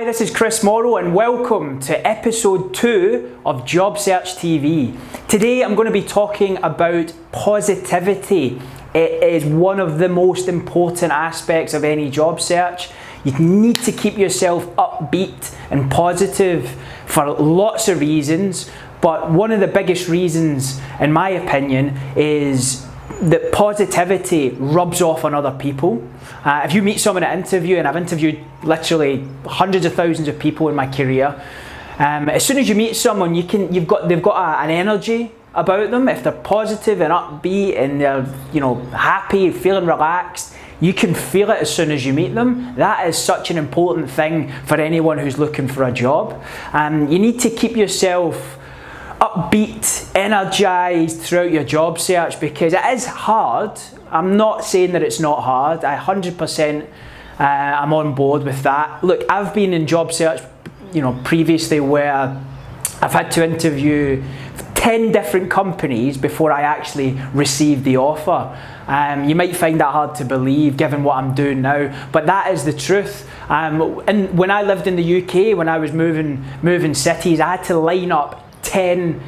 Hi, this is Chris Morrow and welcome to episode 2 of Job Search TV. Today I'm going to be talking about positivity. It is one of the most important aspects of any job search. You need to keep yourself upbeat and positive for lots of reasons, but one of the biggest reasons, in my opinion, is that positivity rubs off on other people. If you meet someone at interview, and I've interviewed literally hundreds of thousands of people in my career, as soon as you meet someone, they've got an energy about them. If they're positive and upbeat and they're happy, feeling relaxed, you can feel it as soon as you meet them. That is such an important thing for anyone who's looking for a job. You need to keep yourself upbeat, energized throughout your job search because it is hard. I'm not saying that it's not hard. I 100% I'm on board with that. Look, I've been in job search, previously where I've had to interview 10 different companies before I actually received the offer. You might find that hard to believe given what I'm doing now, but that is the truth. And when I lived in the UK, when I was moving cities, I had to line up 10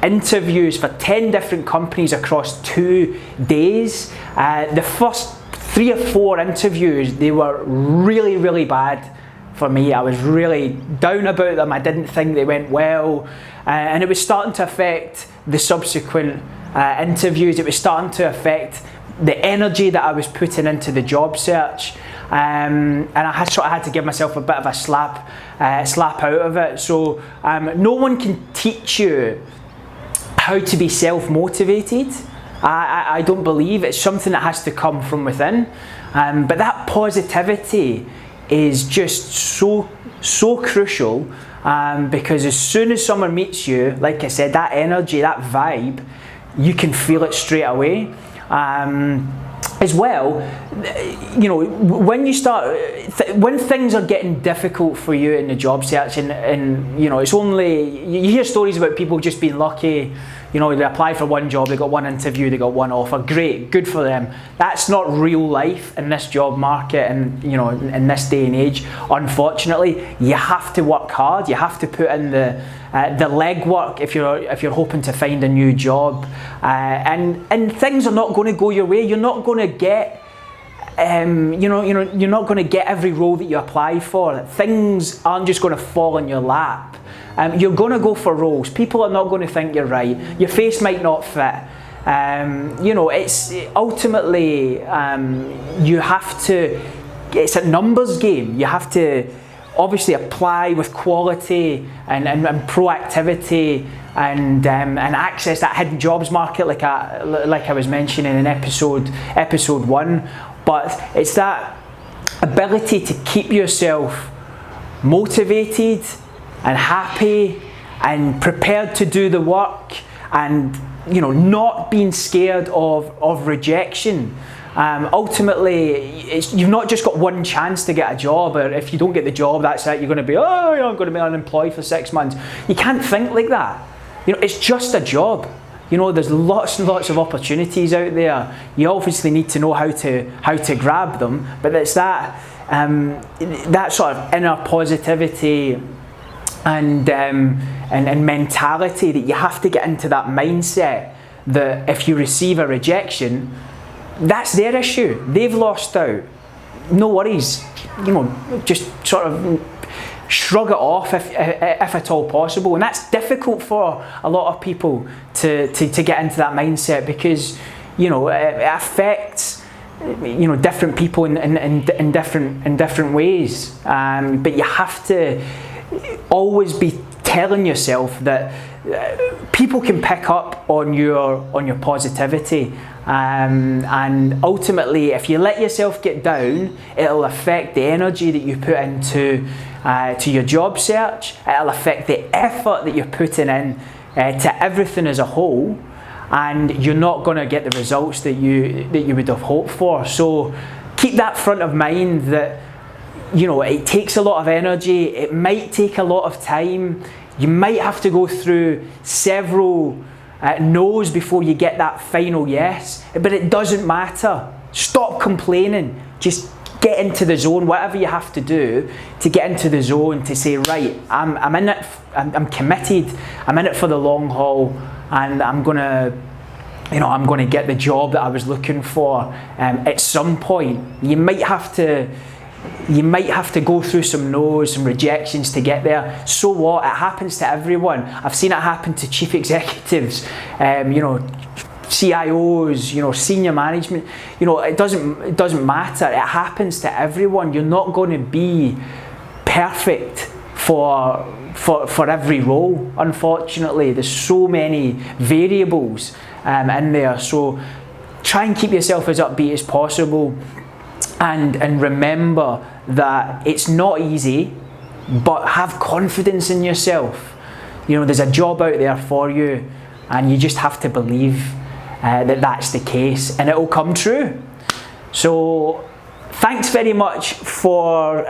interviews for 10 different companies across 2 days. The first 3 or 4 interviews, they were really, really bad for me. I was really down about them. I didn't think they went well. And it was starting to affect the subsequent interviews. It was starting to affect the energy that I was putting into the job search. And I had to give myself a bit of a slap out of it. So no one can teach you how to be self-motivated. I don't believe it's something that has to come from within. But that positivity is just so crucial because as soon as someone meets you, like I said, that energy, that vibe, you can feel it straight away. As well, when things are getting difficult for you in the job search, and it's only, you hear stories about people just being lucky. They apply for one job, they got one interview, they got one offer. Great, good for them. That's not real life in this job market, and in this day and age. Unfortunately, you have to work hard. You have to put in the legwork if you're hoping to find a new job, and things are not going to go your way. You're not going to get you're not going to get every role that you apply for. Things aren't just going to fall in your lap. You're going to go for roles. People are not going to think you're right. Your face might not fit. It's ultimately you have to. It's a numbers game. You have to obviously apply with quality and proactivity and access that hidden jobs market, like I was mentioning in episode 1. But it's that ability to keep yourself motivated and happy and prepared to do the work, and not being scared of rejection. Ultimately, you've not just got one chance to get a job, or if you don't get the job, that's it. You're going to be, I'm going to be unemployed for 6 months. You can't think like that. It's just a job. There's lots and lots of opportunities out there. You obviously need to know how to grab them, but it's that sort of inner positivity and mentality that you have to get into, that mindset that if you receive a rejection, that's their issue. They've lost out. No worries. Just sort of shrug it off if at all possible. And that's difficult for a lot of people to get into that mindset because it affects different people in different ways. But you have to always be telling yourself that people can pick up on your positivity. And ultimately, if you let yourself get down, it'll affect the energy that you put into to your job search. It'll affect the effort that you're putting in to everything as a whole, and you're not going to get the results that you would have hoped for. So keep that front of mind that it takes a lot of energy. It might take a lot of time. You might have to go through several no's before you get that final yes, but it doesn't matter. Stop complaining. Just get into the zone, whatever you have to do to get into the zone, to say, right, I'm in it, I'm committed, I'm in it for the long haul, and I'm going to get the job that I was looking for. At some point, you might have to go through some no's, some rejections to get there. So what? It happens to everyone. I've seen it happen to chief executives, CIOs, senior management. It doesn't matter. It happens to everyone. You're not going to be perfect for every role, unfortunately. There's so many variables in there. So try and keep yourself as upbeat as possible, and remember that it's not easy, but have confidence in yourself. There's a job out there for you, and you just have to believe that that's the case, and it will come true. So thanks very much for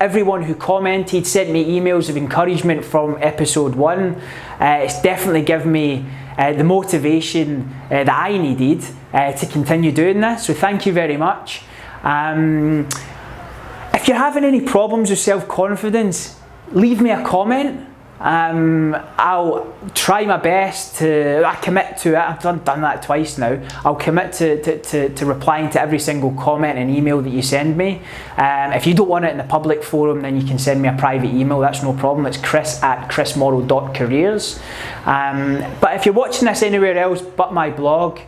everyone who commented, sent me emails of encouragement from episode 1. It's definitely given me the motivation that I needed to continue doing this, so thank you very much. If you're having any problems with self-confidence, leave me a comment. I'll try my best I commit to it. I've done that twice now. I'll commit to replying to every single comment and email that you send me. If you don't want it in the public forum, then you can send me a private email. That's no problem. It's chris@chrismorrow.careers. But if you're watching this anywhere else but my blog,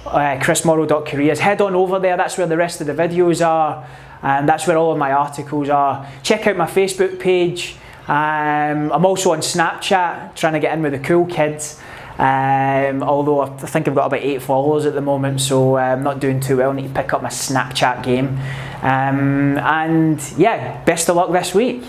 chrismorrow.careers, head on over there. That's where the rest of the videos are, and that's where all of my articles are. Check out my Facebook page. I'm also on Snapchat, trying to get in with the cool kids, although I think I've got about 8 followers at the moment, so I'm not doing too well. I need to pick up my Snapchat game. And yeah, best of luck this week.